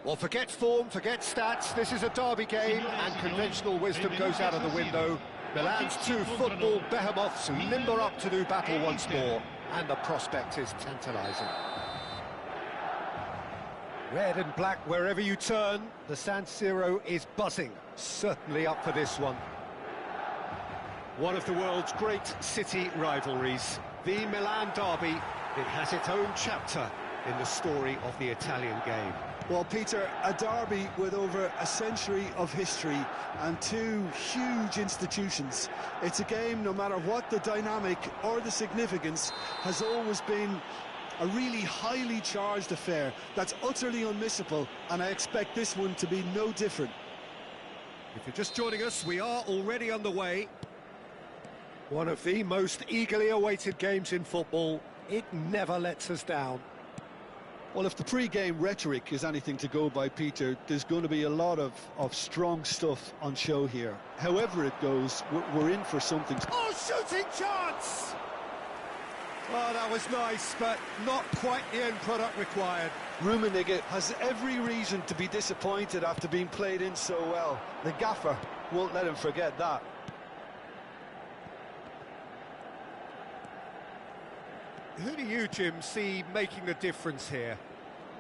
Well, forget form, forget stats, this is a derby game, and conventional wisdom goes out of the window. Milan's two football behemoths limber up to do battle once more, and the prospect is tantalising. Red and black wherever you turn, the San Siro is buzzing, certainly up for this one. One of the world's great city rivalries, the Milan derby, it has its own chapter in the story of the Italian game. Well, Peter, a derby with over a century of history and two huge institutions. It's a game, no matter what the dynamic or the significance, has always been a really highly charged affair that's utterly unmissable, and I expect this one to be no different. If you're just joining us, we are already underway. One of the most eagerly awaited games in football. It never lets us down. Well, if the pre-game rhetoric is anything to go by, Peter, there's going to be a lot of strong stuff on show here. However it goes, we're in for something. Oh, shooting chance! Oh, that was nice, but not quite the end product required. Rummenigge has every reason to be disappointed after being played in so well. The gaffer won't let him forget that. Who do you, Jim, see making the difference here?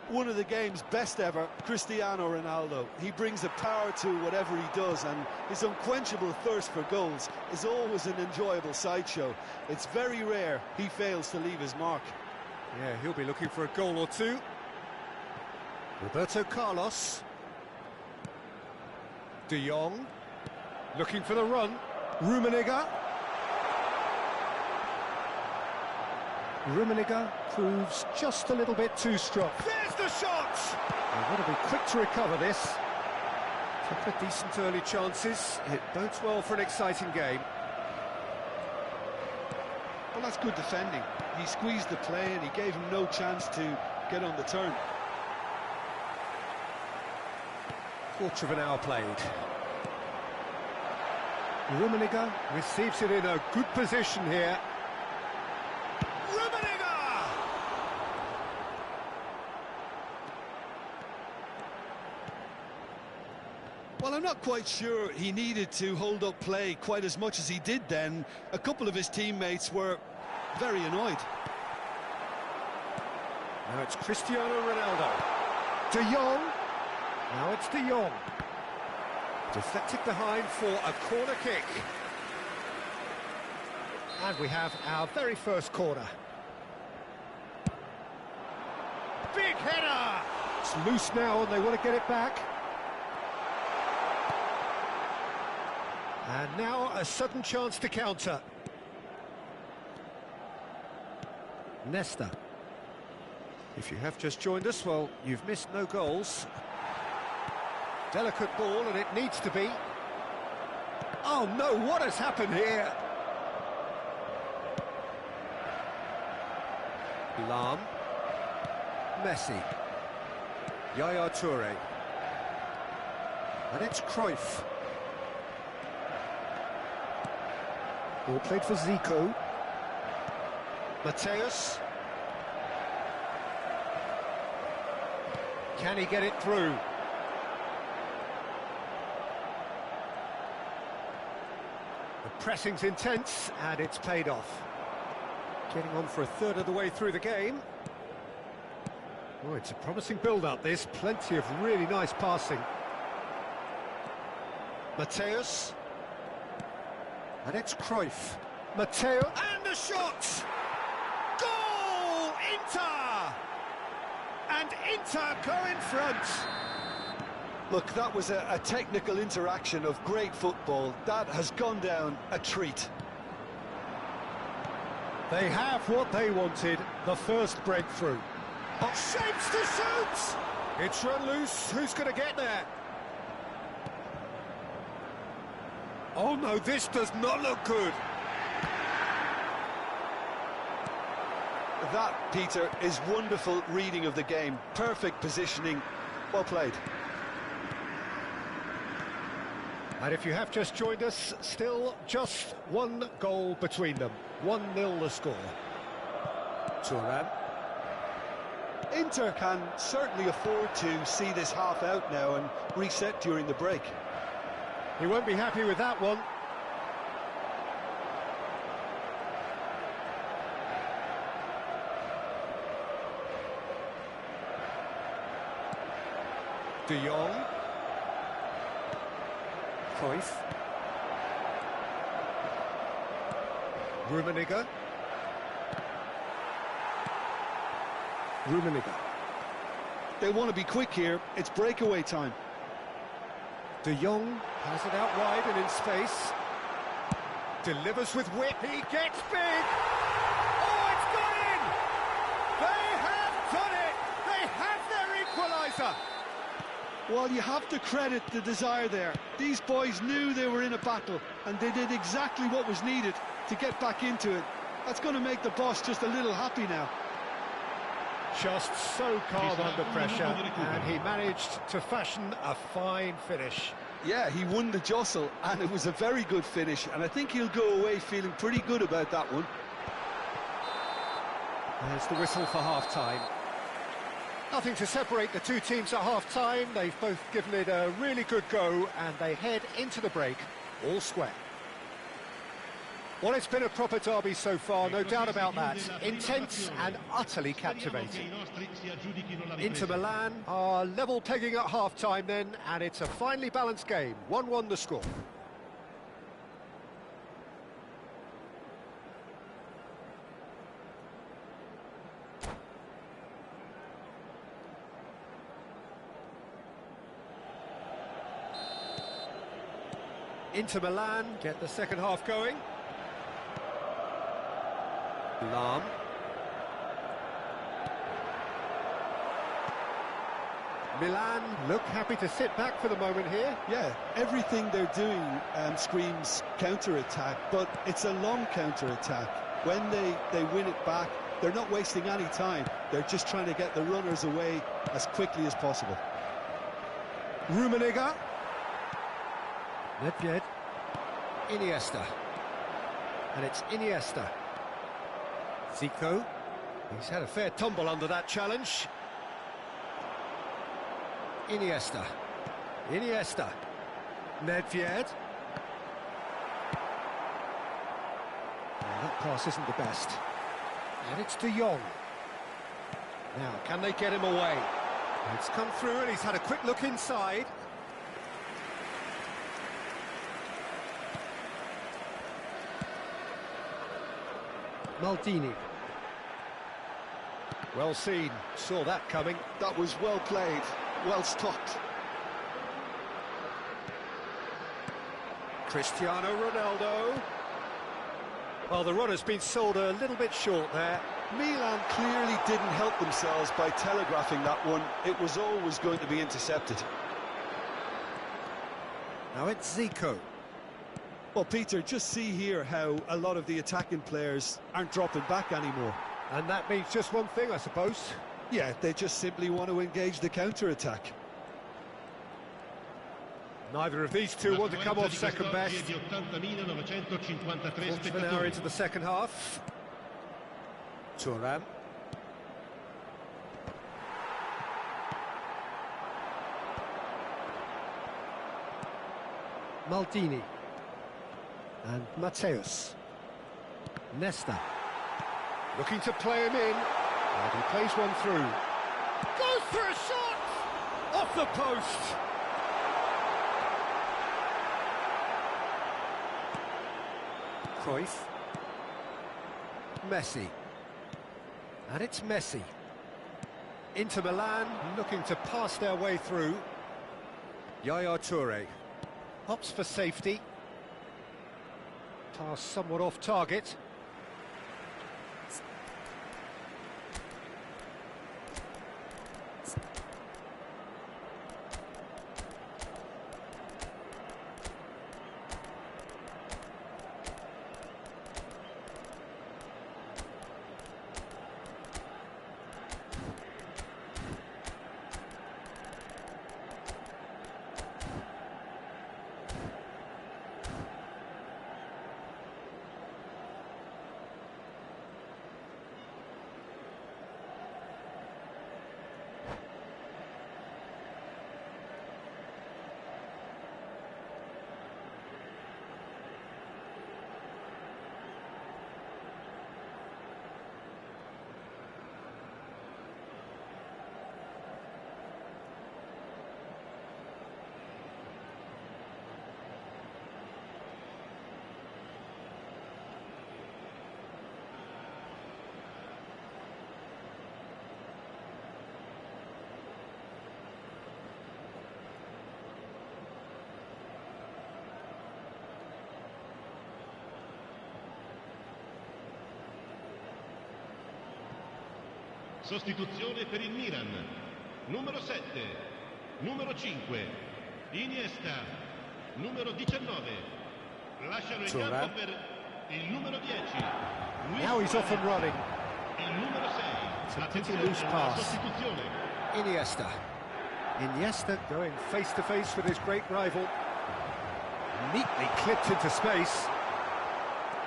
One of the game's best ever, Cristiano Ronaldo. He brings a power to whatever he does, and his unquenchable thirst for goals is always an enjoyable sideshow. It's very rare he fails to leave his mark. Yeah, he'll be looking for a goal or two. Roberto Carlos. De Jong. Looking for the run. Rummenigge. Rummenigge proves just a little bit too strong. There's the shot! They've got to be quick to recover this. Couple of decent early chances. It bodes well for an exciting game. Well, that's good defending. He squeezed the play and he gave him no chance to get on the turn. Quarter of an hour played. Rummenigge receives it in a good position here. Well, I'm not quite sure he needed to hold up play quite as much as he did then. A couple of his teammates were very annoyed. Now it's Cristiano Ronaldo. De Jong. Now it's De Jong. Deflected behind for a corner kick. And we have our very first corner. big header! It's loose now and they want to get it back. And now a sudden chance to counter. Nesta. If you have just joined us, well, you've missed no goals. Delicate ball, and it needs to be. Oh no, what has happened here? Lam. Messi. Yaya Toure. And it's Cruyff. Ball played for Zico. Mateus. Can he get it through? The pressing's intense, and it's paid off. Getting on for a third of the way through the game. Oh, it's a promising build-up, this. Plenty of really nice passing. Mateus. And it's Cruyff. Mateus. And the shot! Goal! Inter! And Inter go in front. Look, that was a technical interaction of great football. That has gone down a treat. They have what they wanted, the first breakthrough. Oh, shapes to shoot! It's run loose, who's going to get there? Oh no, this does not look good. That, Peter, is wonderful reading of the game. Perfect positioning. Well played. And if you have just joined us, still just one goal between them. 1-0 the score. Thuram. Inter can certainly afford to see this half out now and reset during the break. He won't be happy with that one. De Jong. Cruyff. Rummenigge. They want to be quick here. It's breakaway time. De Jong has it out wide and in space. Delivers with whip. He gets big. Oh, it's gone in! They have done it! They have their equaliser! Well, you have to credit the desire there. These boys knew they were in a battle, and they did exactly what was needed to get back into it. That's going to make the boss just a little happy now. Just so calm under pressure, and he managed to fashion a fine finish. Yeah, he won the jostle, and it was a very good finish, and I think he'll go away feeling pretty good about that one. There's the whistle for half-time. Nothing to separate the two teams at half-time. They've both given it a really good go, and they head into the break all square. Well, it's been a proper derby so far, no doubt about that. Intense and utterly captivating. Inter Milan are level pegging at half-time then, and it's a finely balanced game. 1-1 the score. Inter Milan get the second half going. Lam. Milan look happy to sit back for the moment here. Yeah, everything they're doing screams counter-attack, but it's a long counter-attack. When they win it back, they're not wasting any time. They're just trying to get the runners away as quickly as possible. Rummenigge. Nedved. Iniesta. And it's Iniesta. Zico. He's had a fair tumble under that challenge. Iniesta. Nedved. Oh, that pass isn't the best. And it's De Jong. Now, can they get him away? It's come through and he's had a quick look inside. Maldini. Well seen, saw that coming. That was well played, well stopped. Cristiano Ronaldo. Well, the run has been sold a little bit short there. Milan clearly didn't help themselves by telegraphing that one. It was always going to be intercepted. Now it's Zico. Well, Peter, just see here how a lot of the attacking players aren't dropping back anymore. And that means just one thing, I suppose. Yeah, they just simply want to engage the counter-attack. Neither of these two want to come off second best. Quarter of an hour into the second half. Thuram. Maldini. And Mateus. Nesta. Looking to play him in. And he plays one through. Goes for a shot! Off the post! Cruyff. Messi. And it's Messi. Inter Milan looking to pass their way through. Yaya Toure. Hops for safety. Pass somewhat off target. Sostituzione per il Milan. Numero 7, numero 5, Iniesta, numero 19. Lasciano il campo per il numero 10. Now he's off and running. Il numero 6. It's a pretty loose pass. Sostituzione. Iniesta. Iniesta going face to face with his great rival. Neatly clipped into space.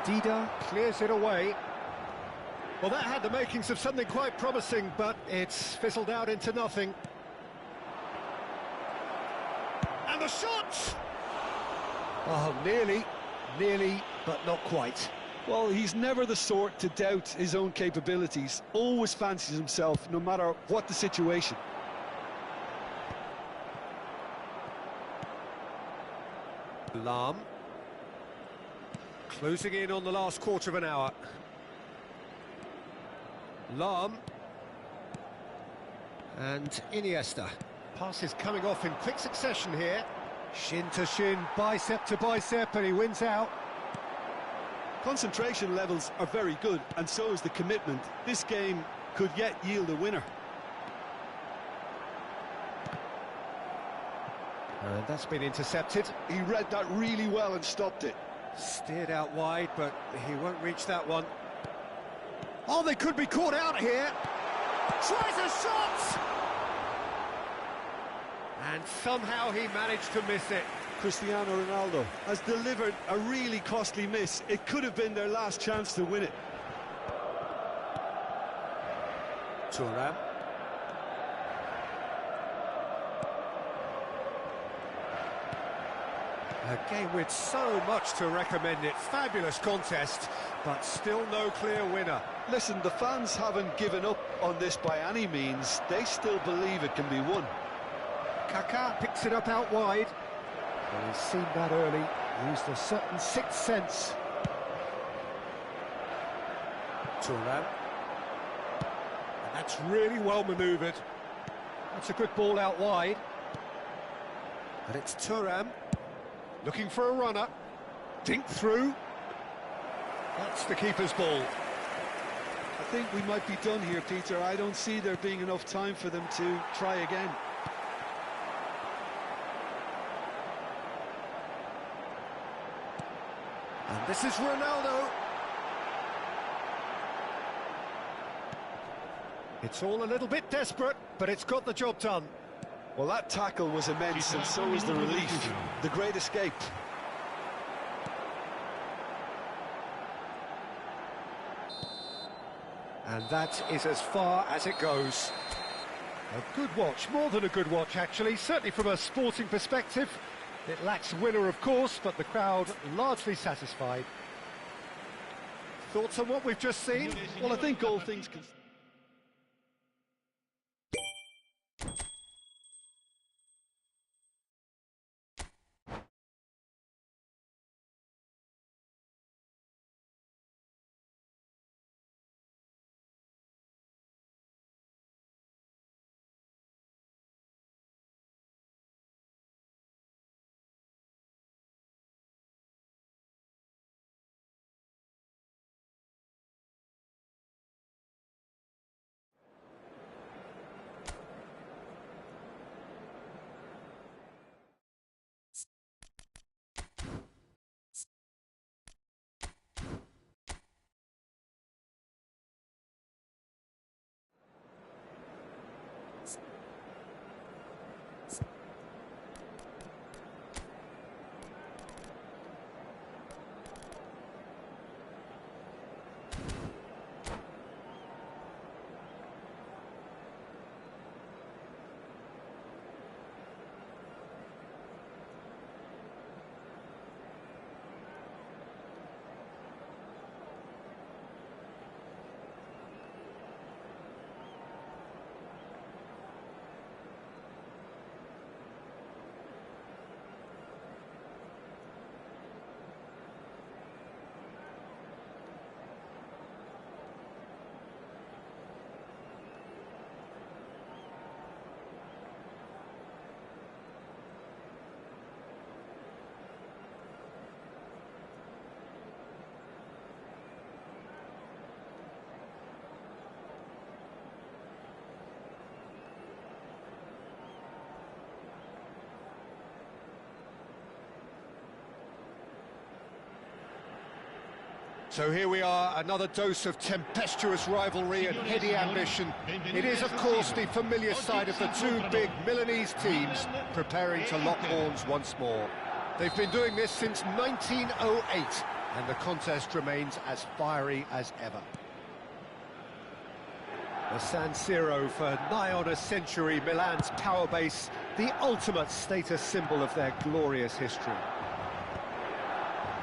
Dida clears it away. Well, that had the makings of something quite promising, but it's fizzled out into nothing. And the shot! Oh, nearly, but not quite. Well, he's never the sort to doubt his own capabilities. Always fancies himself, no matter what the situation. Lahm. Closing in on the last quarter of an hour. Lahm. And Iniesta. Passes coming off in quick succession here. Shin to shin, bicep to bicep, and he wins out. Concentration levels are very good, and so is the commitment. This game could yet yield a winner. And that's been intercepted. He read that really well and stopped it. Steered out wide, but he won't reach that one. Oh, they could be caught out here. Tries a shot! And somehow he managed to miss it. Cristiano Ronaldo has delivered a really costly miss. It could have been their last chance to win it. Thuram. A game with so much to recommend it. Fabulous contest, but still no clear winner. Listen, the fans haven't given up on this by any means. They still believe it can be won. Kaká picks it up out wide. Well, he's seen that early, used a certain sixth sense. Thuram. And That's really well manoeuvred. That's a good ball out wide. And it's Thuram looking for a runner. Dink through. That's the keeper's ball. I think we might be done here, Peter. I don't see there being enough time for them to try again. And this is Ronaldo. It's all a little bit desperate, but it's got the job done. Well, that tackle was immense, and so was the relief. The great escape. And that is as far as it goes. A good watch, more than a good watch actually, certainly from a sporting perspective. It lacks winner, of course, but the crowd largely satisfied. Thoughts on what we've just seen? Well, I think all things considered. So here we are, another dose of tempestuous rivalry and heady ambition. It is, of course, the familiar side of the two big Milanese teams preparing to lock horns once more. They've been doing this since 1908, and the contest remains as fiery as ever. The San Siro for nigh on a century, Milan's power base, the ultimate status symbol of their glorious history.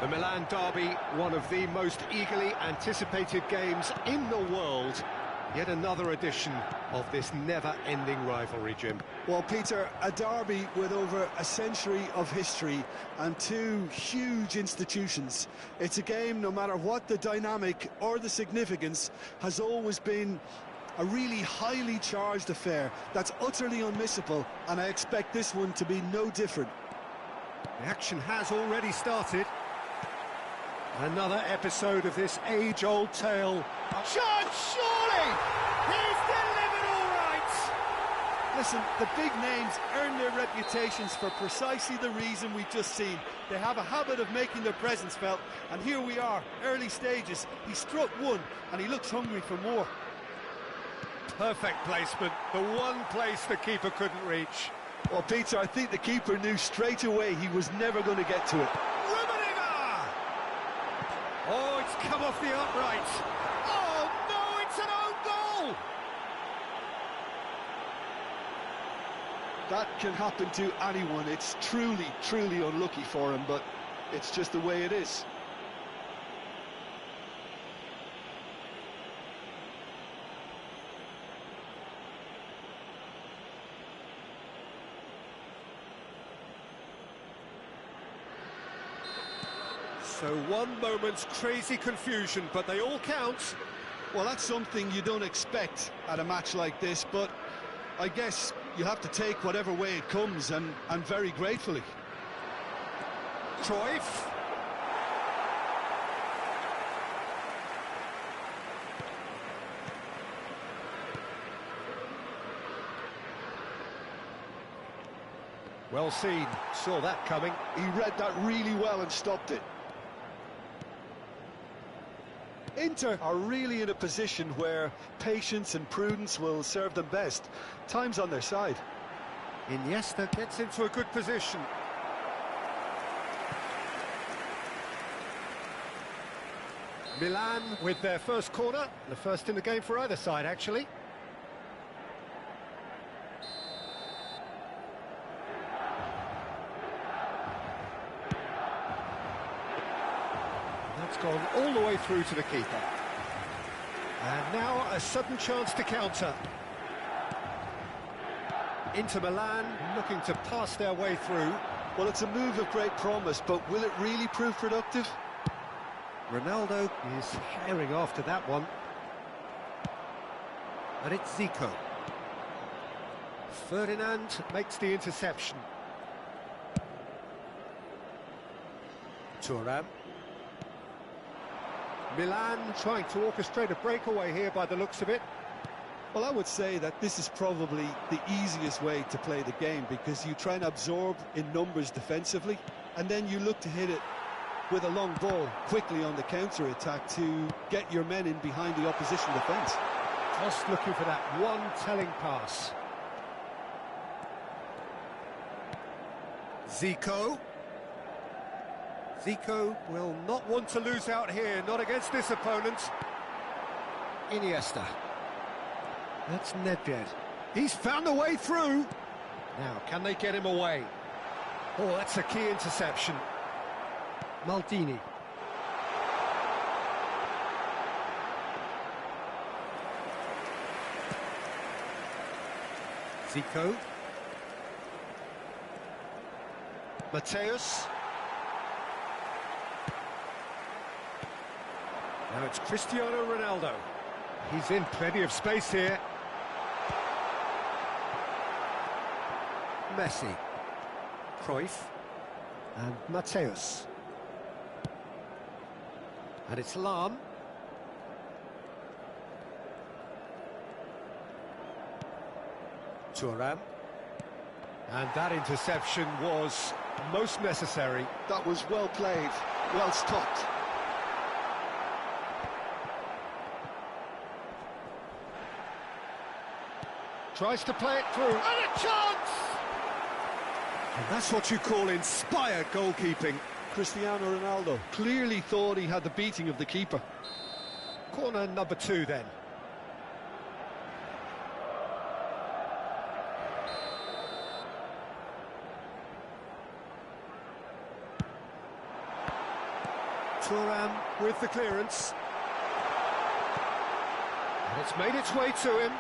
The Milan derby, one of the most eagerly anticipated games in the world. Yet another edition of this never-ending rivalry, Jim. Well, Peter, a derby with over a century of history and two huge institutions. It's a game, no matter what the dynamic or the significance, has always been a really highly charged affair that's utterly unmissable, and I expect this one to be no different. The action has already started. Another episode of this age-old tale. Shot, surely! He's delivered all right! Listen, the big names earn their reputations for precisely the reason we've just seen. They have a habit of making their presence felt, and here we are, early stages. He struck one, and he looks hungry for more. Perfect placement, the one place the keeper couldn't reach. Well, Peter, I think the keeper knew straight away he was never going to get to it. Oh, it's come off the upright. Oh, no, it's an own goal! That can happen to anyone. It's truly, truly unlucky for him, but it's just the way it is. So one moment's crazy confusion, but they all count. Well, that's something you don't expect at a match like this, but I guess you have to take whatever way it comes, and very gratefully. Cruyff. Well seen, saw that coming. He read that really well and stopped it. Inter are really in a position where patience and prudence will serve them best. Time's on their side. Iniesta gets into a good position. Milan with their first corner, the first in the game for either side, actually. That's gone all the way through to the keeper. And now a sudden chance to counter. Inter Milan looking to pass their way through. Well, it's a move of great promise, but will it really prove productive? Ronaldo is herring after that one. And it's Zico. Ferdinand makes the interception. Thuram. Milan trying to orchestrate a breakaway here by the looks of it. Well, I would say that this is probably the easiest way to play the game, because you try and absorb in numbers defensively, and then you look to hit it with a long ball quickly on the counter-attack to get your men in behind the opposition defence. Just looking for that one telling pass. Zico. Zico will not want to lose out here, not against this opponent. Iniesta. That's Nedved. He's found a way through. Now, can they get him away? Oh, that's a key interception. Maldini. Zico. Mateus. Now it's Cristiano Ronaldo. He's in plenty of space here. Messi. Cruyff. And Mateus. And it's Lahm. Thuram. And that interception was most necessary. That was well played, well stopped. Tries to play it through, and a chance! And that's what you call inspired goalkeeping. Cristiano Ronaldo clearly thought he had the beating of the keeper. Corner number 2 then. Thuram with the clearance. And it's made its way to him.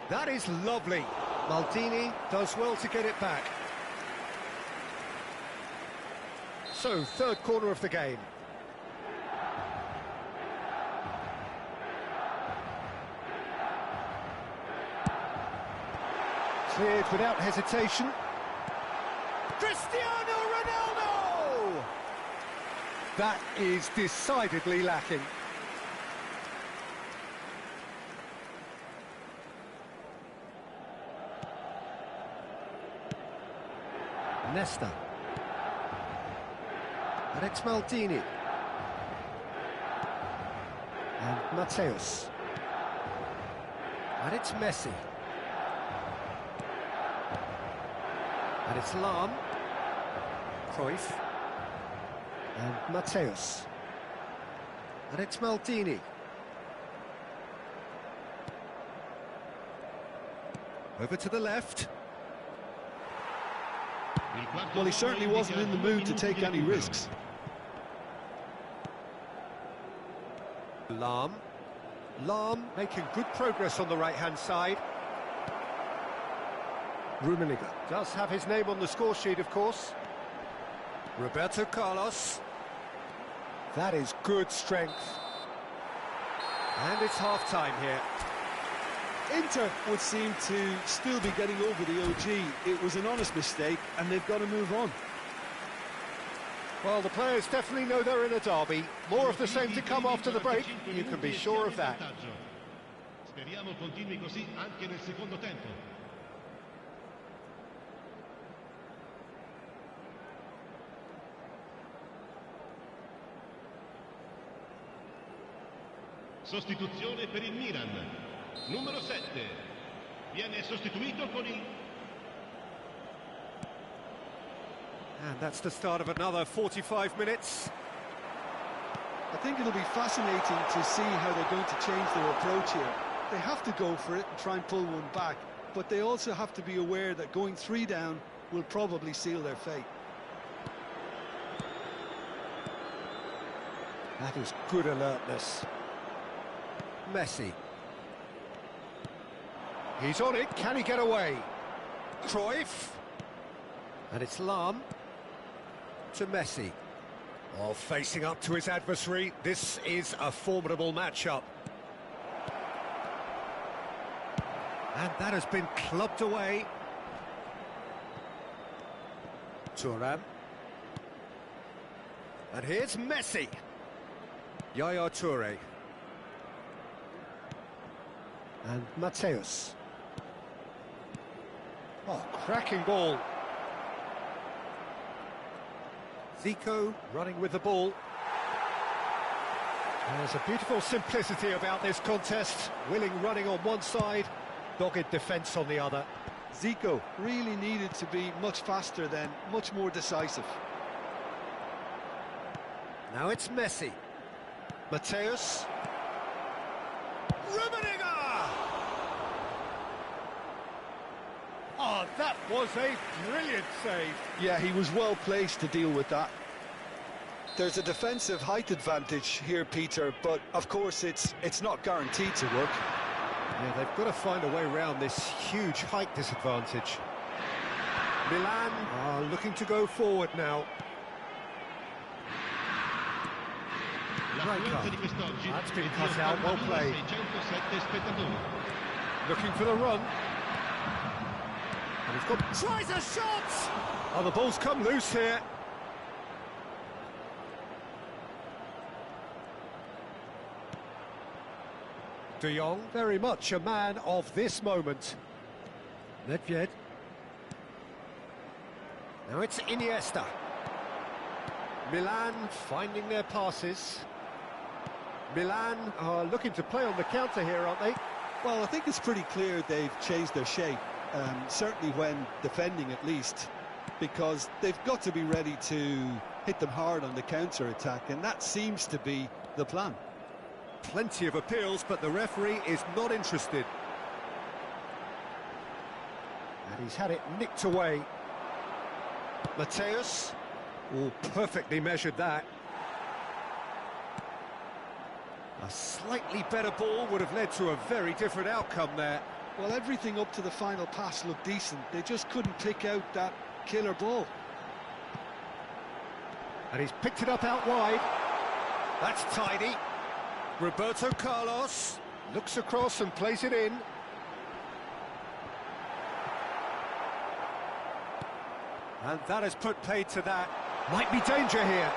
That is lovely. Maldini does well to get it back. So, third corner of the game. Cleared without hesitation. Cristiano Ronaldo! That is decidedly lacking. Nesta. And it's Maldini. And Mateus. And it's Messi. And it's Lahm. Cruyff. And Mateus. And it's Maldini. Over to the left. Well, he certainly wasn't in the mood to take any risks. Lahm making good progress on the right-hand side. Rummenigge does have his name on the score sheet, of course. Roberto Carlos. That is good strength. And it's half-time here. Inter would seem to still be getting over the OG. It was an honest mistake, and they've got to move on. Well, the players definitely know they're in a derby. More of the same to come after the break, you can be sure of that. Speriamo continui così anche nel secondo tempo. Sostituzione per il Milan. Numero 7. Viene sostituito con il... And that's the start of another 45 minutes. I think it'll be fascinating to see how they're going to change their approach here. They have to go for it and try and pull one back, but they also have to be aware that going 3 down will probably seal their fate. That is good alertness. Messi. He's on it, can he get away? Cruyff. And it's Lahm to Messi. Oh, facing up to his adversary, this is a formidable matchup. And that has been clubbed away. Thuram. And here's Messi. Yaya Toure. And Mateus. Oh, cracking ball. Zico running with the ball. There's a beautiful simplicity about this contest. Willing running on one side, dogged defence on the other. Zico really needed to be much faster then, much more decisive. Now it's Messi. Mateus. Rummenigge! Oh, that was a brilliant save. Yeah, he was well placed to deal with that. There's a defensive height advantage here, Peter, but of course it's not guaranteed to work. Yeah, they've got to find a way around this huge height disadvantage. Milan are looking to go forward now. Right card. That's been cut out, well played. Looking for the run. And he's got... Tries a shot! Oh, the ball's come loose here. De Jong, very much a man of this moment. Nedved. Now it's Iniesta. Milan finding their passes. Milan are looking to play on the counter here, aren't they? Well, I think it's pretty clear they've changed their shape, certainly when defending at least, because they've got to be ready to hit them hard on the counter-attack, and that seems to be the plan. Plenty of appeals, but the referee is not interested. And he's had it nicked away. Mateus. Oh, perfectly measured that. A slightly better ball would have led to a very different outcome there. Well, everything up to the final pass looked decent. They just couldn't pick out that killer ball. And he's picked it up out wide. That's tidy. Roberto Carlos looks across and plays it in. And that has put paid to that. Might be danger here.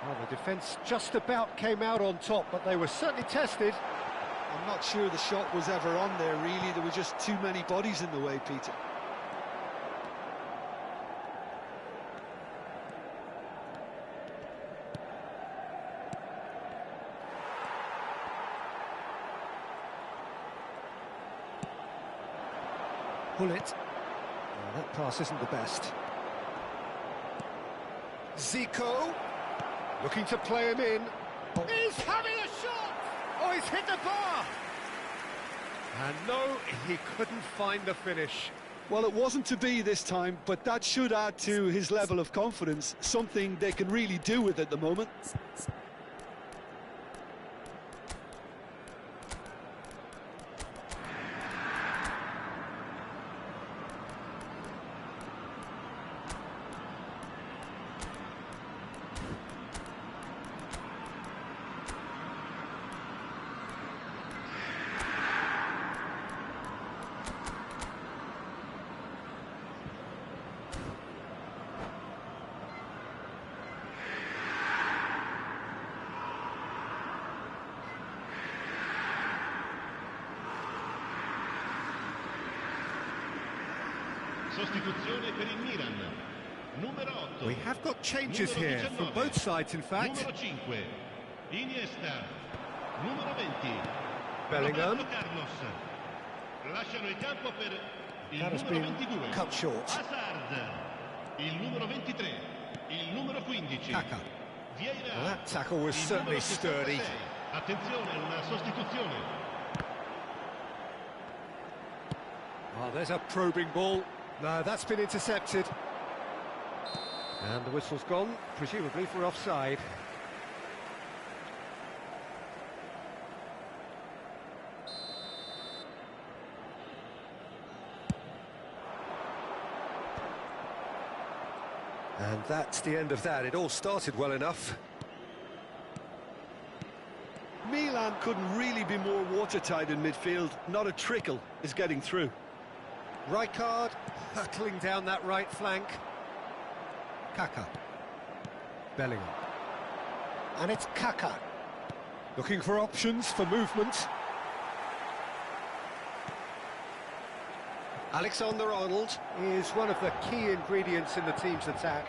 Well, the defence just about came out on top, but they were certainly tested. I'm not sure the shot was ever on there, really. There were just too many bodies in the way, Peter. Pull it. Oh, that pass isn't the best. Zico, looking to play him in. Oh. He's having a shot! Oh, he's hit the bar! And no, he couldn't find the finish. Well, it wasn't to be this time, but that should add to his level of confidence, something they can really do with at the moment. Sostituzione per il Milan. Numero 8. We have got changes Numero here 19. from both sides, in fact. Numero 5. Iniesta. Numero 20. Bellingham. Roberto Carlos. Lasciano il campo per il That has numero been 22. cut short. Hazard. Il numero 23. Il numero 15. Kaka. Vieira. Well, that tackle was Il certainly numero 66. sturdy. Attenzione, una sostituzione. Oh, there's a probing ball. No, that's been intercepted. And the whistle's gone, presumably for offside. And that's the end of that. It all started well enough. Milan couldn't really be more watertight in midfield. Not a trickle is getting through. Rijkaard hurtling down that right flank. Kaka. Bellingham. And it's Kaka. Looking for options for movement. Alexander-Arnold is one of the key ingredients in the team's attack.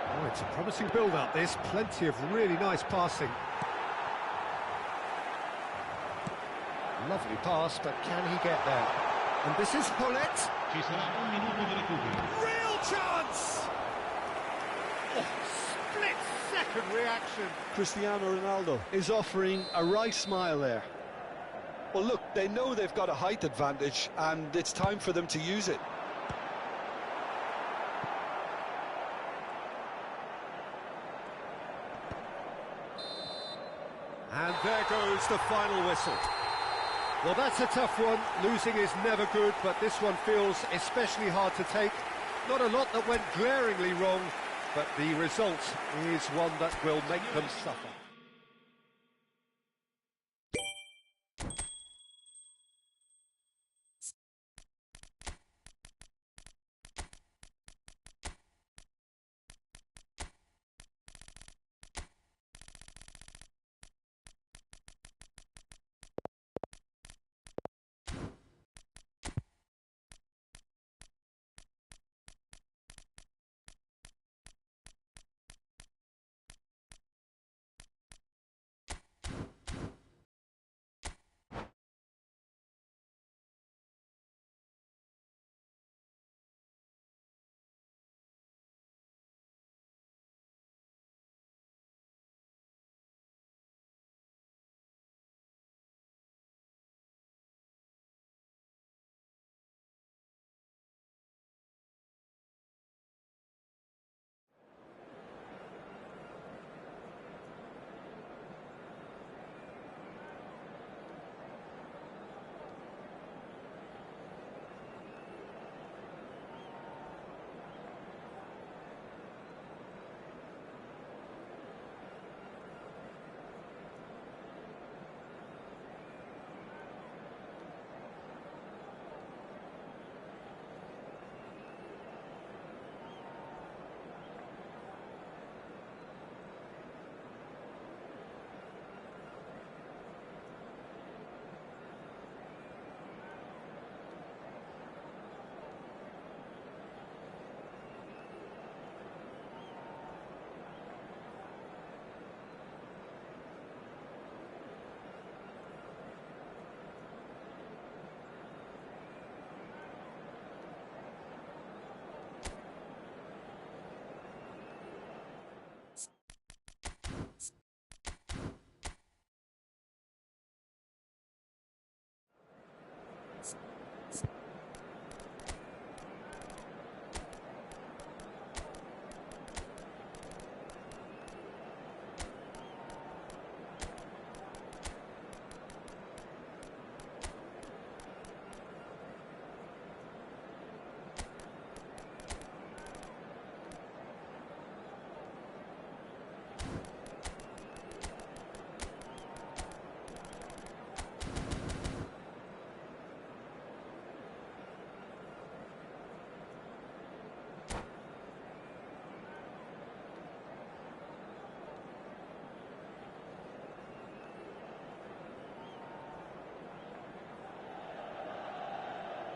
Oh, it's a promising build-up, this. Plenty of really nice passing. Lovely pass, but can he get there? And this is Hullet. Ci sarà un minuto di recupero. Real chance! Oh, split-second reaction. Cristiano Ronaldo is offering a wry smile there. Well, look, they know they've got a height advantage, and it's time for them to use it. And there goes the final whistle. Well, that's a tough one. Losing is never good, but this one feels especially hard to take. Not a lot that went glaringly wrong, but the result is one that will make them suffer.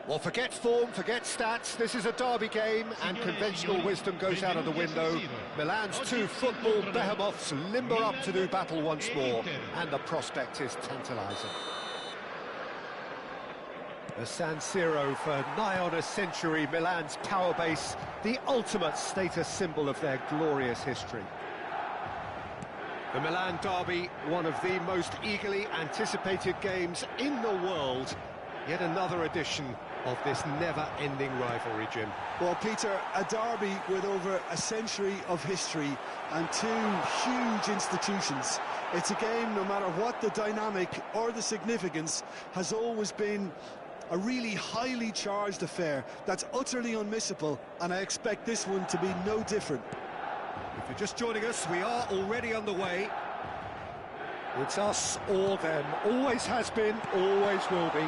Well, forget form, forget stats. This is a derby game, and conventional wisdom goes out of the window. Milan's two football behemoths limber up to do battle once more, and the prospect is tantalising. The San Siro for nigh on a century, Milan's power base, the ultimate status symbol of their glorious history. The Milan derby, one of the most eagerly anticipated games in the world. Yet another edition of this never-ending rivalry, Jim. Well, Peter, a derby with over a century of history and two huge institutions. It's a game, no matter what the dynamic or the significance, has always been a really highly charged affair that's utterly unmissable, and I expect this one to be no different. If you're just joining us, we are already underway. It's us or them. Always has been, always will be.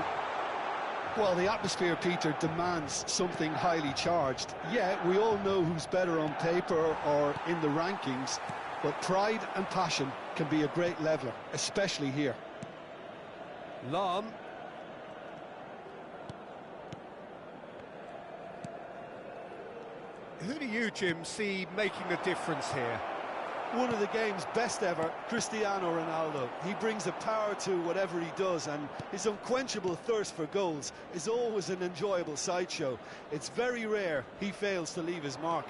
Well, the atmosphere, Peter, demands something highly charged. Yeah, we all know who's better on paper or in the rankings, but pride and passion can be a great leveler, especially here. Lam. Who do you, Jim, see making a difference here? One of the game's best ever, Cristiano Ronaldo. He brings a power to whatever he does, and his unquenchable thirst for goals is always an enjoyable sideshow. It's very rare he fails to leave his mark.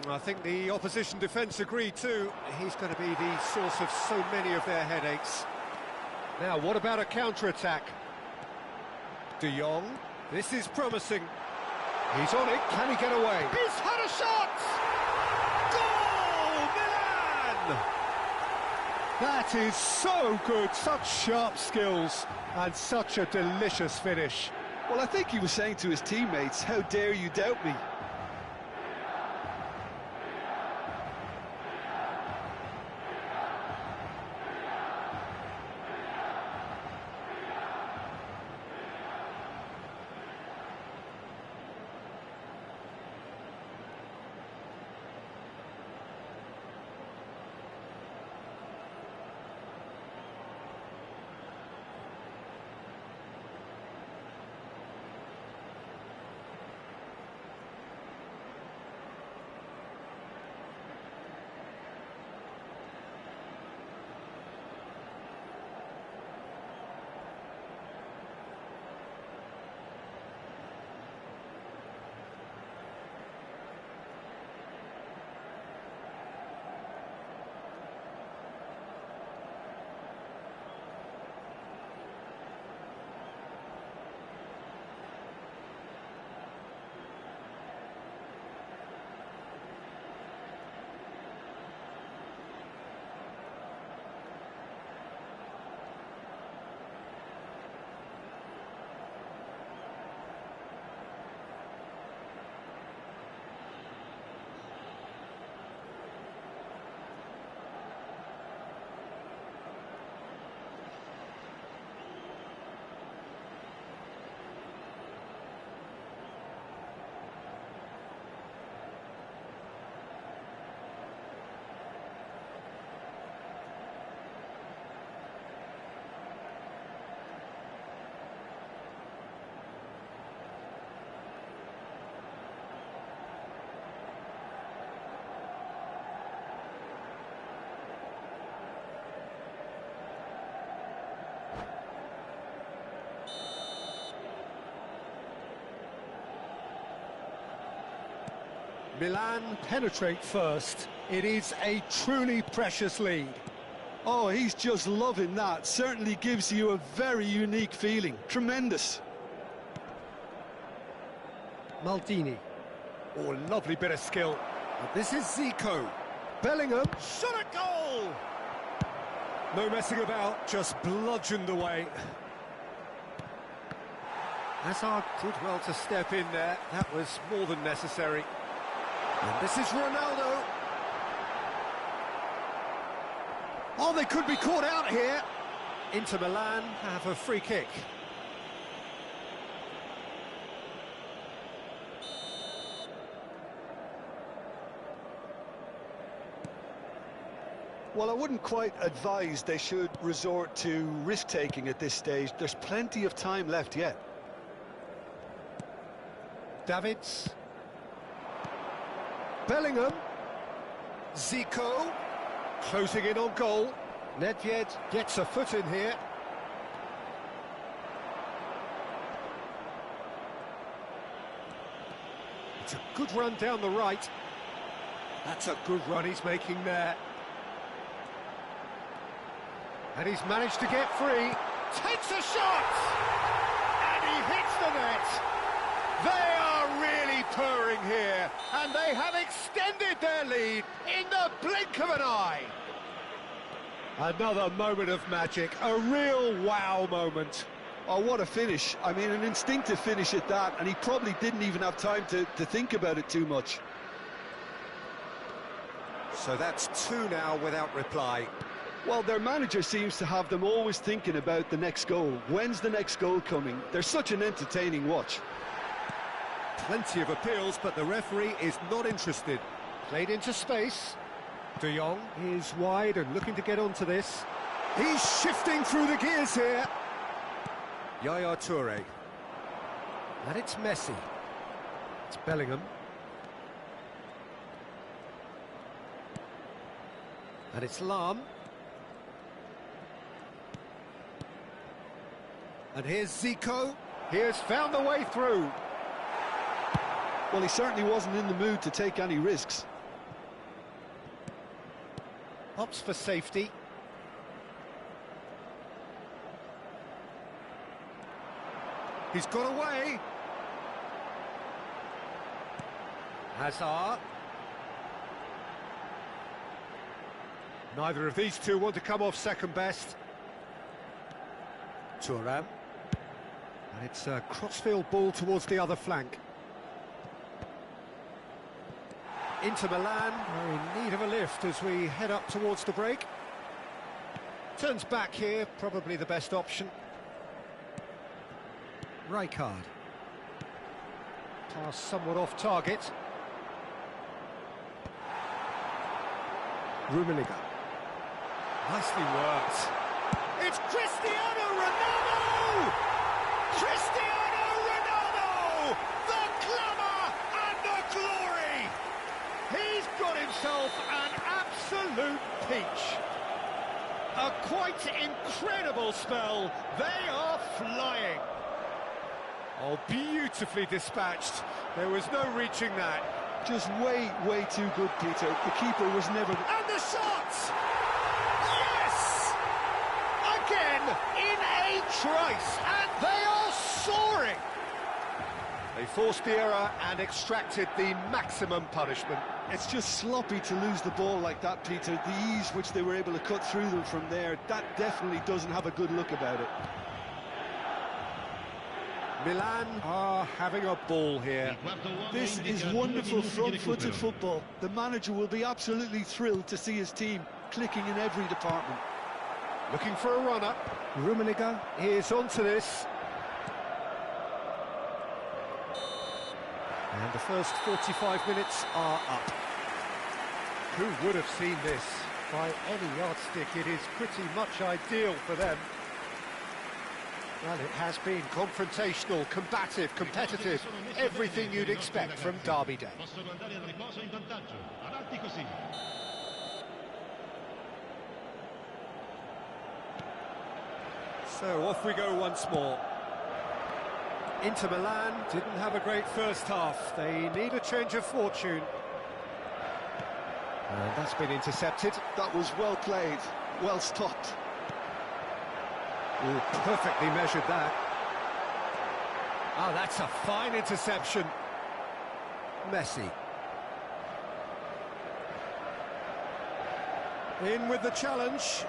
I think the opposition defence agree too. He's going to be the source of so many of their headaches. Now, what about a counter-attack? De Jong, this is promising. He's on it, can he get away? He's had a shot! Goal, Milan! That is so good, such sharp skills, and such a delicious finish. Well, I think he was saying to his teammates, how dare you doubt me? Milan penetrate first. It is a truly precious lead. Oh, he's just loving that. Certainly gives you a very unique feeling. Tremendous. Maldini. Oh, lovely bit of skill. And this is Zico. Bellingham. Shot at goal! No messing about, just bludgeoned away. Hazard did well to step in there. That was more than necessary. And this is Ronaldo. Oh, they could be caught out here. Inter Milan have a free kick. Well, I wouldn't quite advise they should resort to risk-taking at this stage. There's plenty of time left yet. Davids. Bellingham. Zico. Closing in on goal. Nedved gets a foot in here. It's a good run down the right. That's a good run he's making there. And he's managed to get free. Takes a shot! And he hits the net. They are really purring here. And they have extended their lead in the blink of an eye. Another moment of magic. A real wow moment. Oh, what a finish. I mean, an instinctive finish at that, and he probably didn't even have time to think about it too much. So that's two now without reply. Well, their manager seems to have them always thinking about the next goal. When's the next goal coming? They're such an entertaining watch. Plenty of appeals, but the referee is not interested. Played into space. De Jong is wide and looking to get onto this. He's shifting through the gears here. Yaya Toure. And it's Messi. It's Bellingham. And it's Lahm. And here's Zico. He has found the way through. Well, he certainly wasn't in the mood to take any risks. Opts for safety. He's got away. Hazard. Neither of these two want to come off second best. Thuram. And it's a crossfield ball towards the other flank. Inter Milan are in need of a lift as we head up towards the break. Turns back here, probably the best option. Rijkaard. Pass somewhat off target. Rummenigge. Nicely worked. It's Cristiano Ronaldo! Cristiano Ronaldo! The glamour and the glory! He's got himself an absolute peach. A quite incredible spell. They are flying. Oh, beautifully dispatched. There was no reaching that. Just way too good, Peter. The keeper was never... And the shot! Yes! Again, in a trice, and they are soaring! They forced the error and extracted the maximum punishment. It's just sloppy to lose the ball like that, Peter. The ease which they were able to cut through them from there, that definitely doesn't have a good look about it. Milan are having a ball here. This is wonderful front-footed football. The manager will be absolutely thrilled to see his team clicking in every department. Looking for a runner. Rummenigge is onto this. And the first 45 minutes are up. Who would have seen this? By any yardstick, it is pretty much ideal for them. Well, it has been confrontational, combative, competitive, everything you'd expect from Derby Day. So off we go once more. Inter Milan didn't have a great first half. They need a change of fortune. And that's been intercepted. That was well played, well stopped. Ooh, perfectly measured that. Oh, that's a fine interception. Messi. In with the challenge.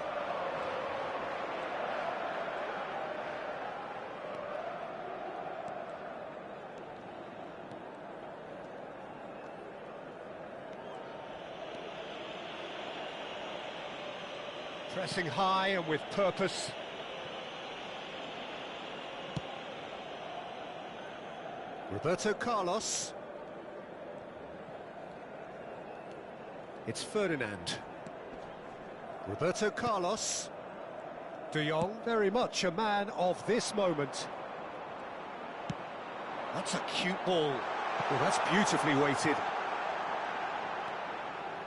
Pressing high and with purpose. Roberto Carlos. It's Ferdinand. Roberto Carlos. De Jong, very much a man of this moment. That's a cute ball. Well, that's beautifully weighted.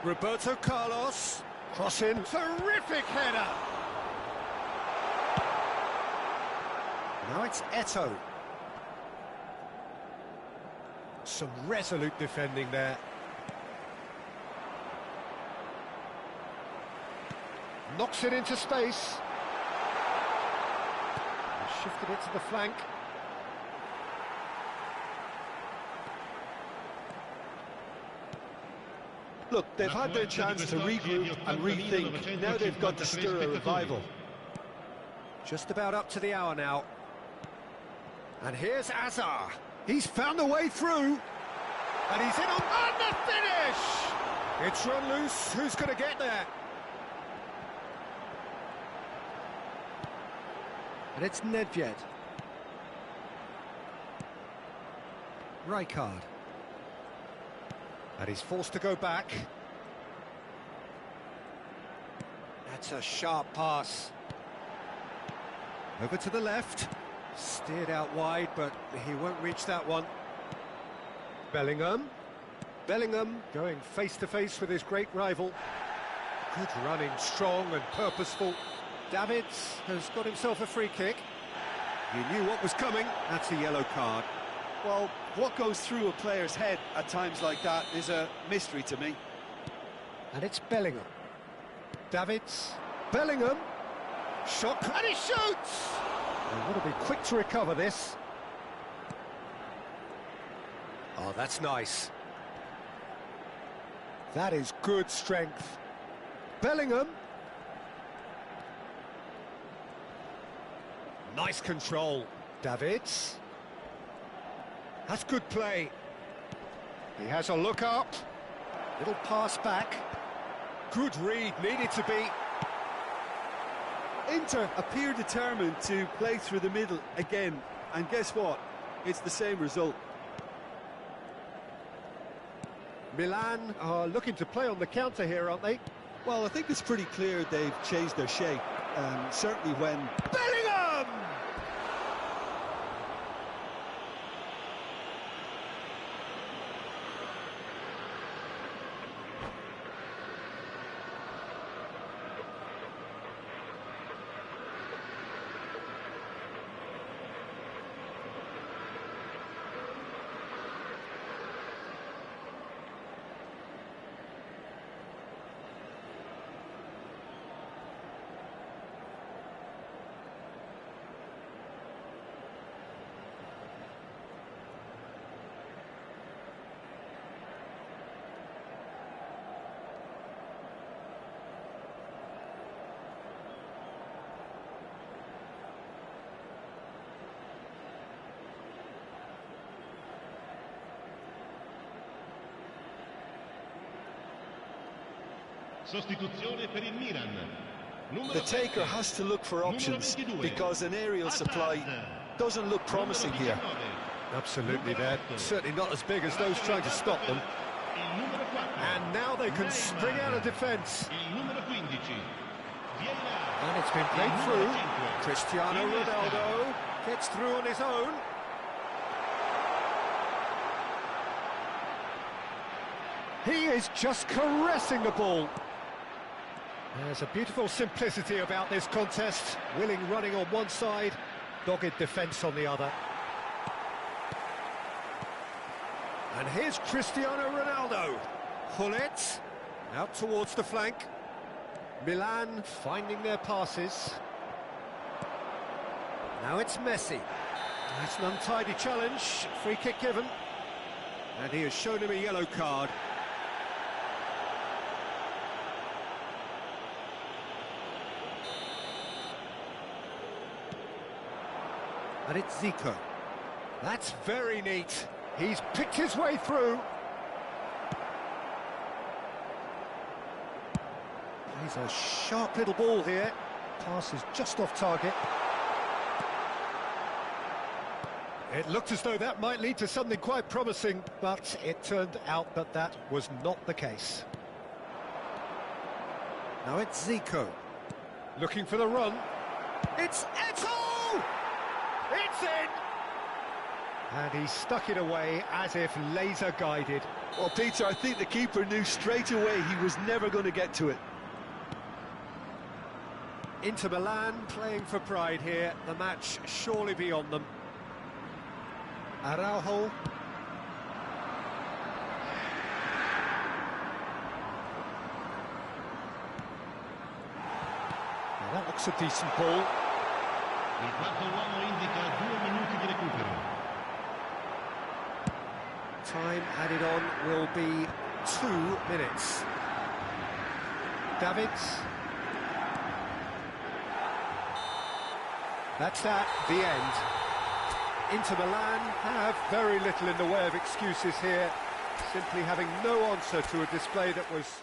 Roberto Carlos, crossing, terrific header! Now it's Eto'o. Some resolute defending there. Knocks it into space. Shifted it to the flank. Look, they've had their chance to regroup and rethink. Now they've got to stir a revival. Just about up to the hour now. And here's Azar. He's found a way through. And he's in on the finish! It's run loose. Who's going to get there? And it's Nedved. Rijkaard. And he's forced to go back. That's a sharp pass. Over to the left. Steered out wide, but he won't reach that one. Bellingham. Bellingham going face-to-face with his great rival. Good running, strong and purposeful. Davids has got himself a free kick. He knew what was coming. That's a yellow card. Well, what goes through a player's head at times like that is a mystery to me. And it's Bellingham. Davids. Bellingham. Shot, and he shoots! And will be quick to recover this. Oh, that's nice. That is good strength. Bellingham. Nice control. Davids. That's good play. He has a look up. Little pass back. Good read, needed to be. Inter appear determined to play through the middle again. And guess what? It's the same result. Milan are looking to play on the counter here, aren't they? Well, I think it's pretty clear they've changed their shape. Certainly when... Bellingham! Sostituzione per il Milan. The taker has to look for options because an aerial supply doesn't look promising here. Absolutely, they're certainly not as big as those trying to stop them. And now they can spring out of defence. And it's been played through. Cristiano Ronaldo gets through on his own. He is just caressing the ball. There's a beautiful simplicity about this contest. Willing running on one side, dogged defence on the other. And here's Cristiano Ronaldo. Hullet out towards the flank. Milan finding their passes. Now it's Messi. That's an untidy challenge. Free kick given. And he has shown him a yellow card. And it's Zico. That's very neat. He's picked his way through. He's a sharp little ball here. Pass is just off target. It looked as though that might lead to something quite promising, but it turned out that that was not the case. Now it's Zico. Looking for the run. It's Eto'o! It's in! And he stuck it away as if laser-guided. Well, Peter, I think the keeper knew straight away he was never going to get to it. Inter Milan playing for pride here. The match surely beyond them. Araujo. Well, that looks a decent ball. Il quarto uomo indica 2 minuti di recupero. Time added on will be 2 minutes. Davids. That's that, the end. Inter Milan have very little in the way of excuses here, simply having no answer to a display that was